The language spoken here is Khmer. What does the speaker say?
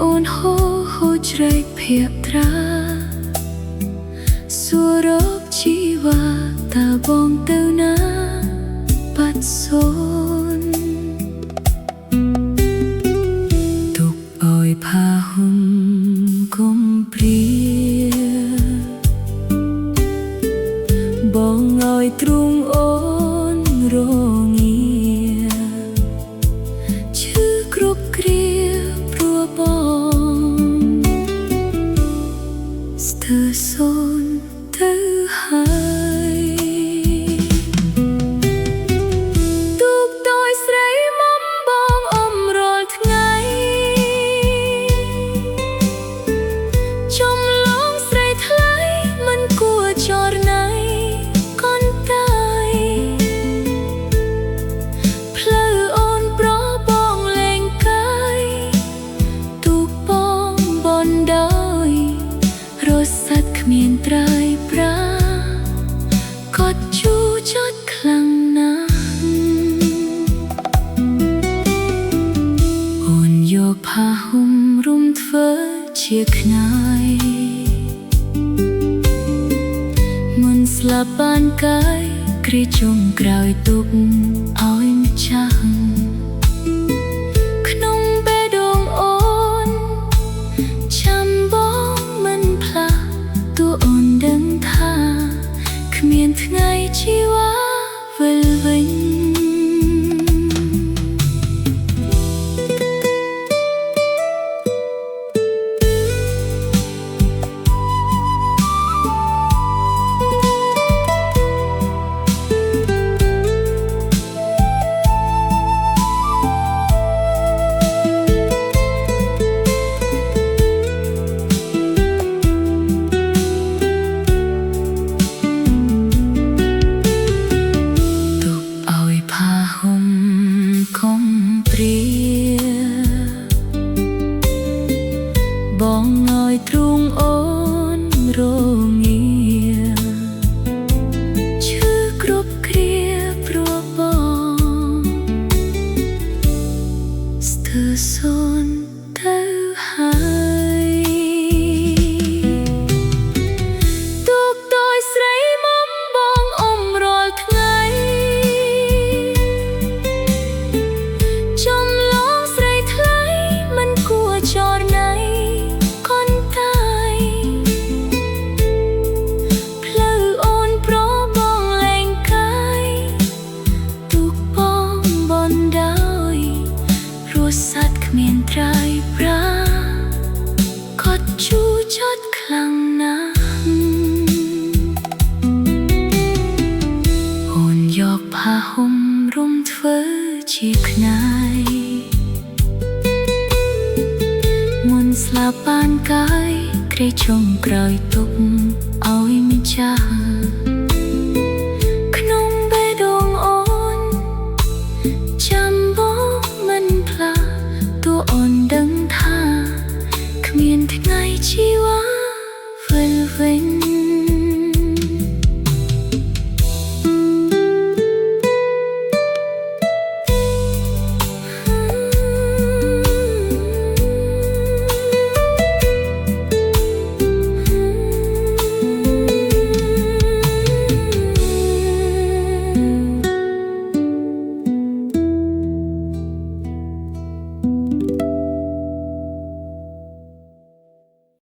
អូនហូហូជ្រែកភ័យត្រាសួររកជីវ៉ាតើបងទៅណាបាត់សូនទុកអើយផាហុំកុំព្រាបងអើយទ្រូងអូនរងាឈឺគ្រប់គ្រាព្រោះបងស្ទើរសូនទៅហើយទូកតយស្រីមុំបងអមរាល់ថ្ងៃចំឡងស្រីថ្លៃមិនគួរចរណៃកូនតាយផ្លូវអូនប្របងលែងកាយទូកបងបនដោយរស័តគ្មានត្រើយប្រាក៏ជូរចត់ខ្លាំងណាស់អូនយកผ้าห่มរុំធ្វើជាខ្នើយមុនស្លាប់បានកាយគ្រាចុងក្រោយទុកឲ្យម្ចាស់ក្នុងបេះដូងអូនចាំបងមិនផ្លាស់ទោះអូនដឹងថាគ្មានថ្ងៃជីវ៉ាវិលវិញបងអើយទ្រូងអូនរងាឈឺគ្រប់គ្រាព្រោះបងស្ទើរសូនទៅហើយទូកតយស្រីមុំបងអមរាល់ថ្ងៃចំឡងស្រីថ្លៃមិនគួរចរណៃសត្វគ្មានត្រើយប្រាក៏ជូរចត់ខ្លាំងណាស់អូនយកผ้าห่มរុំធ្វើជាខ្នើយមុនស្លាប់បានកាយគ្រាចុងក្រោយទុកឲ្យម្ចាស់ក្នុងបេះដូងអូនចាំបងមិនផ្លាស់ទោះអូនដឹងថាគ្មានថ្ងៃជីវ៉ា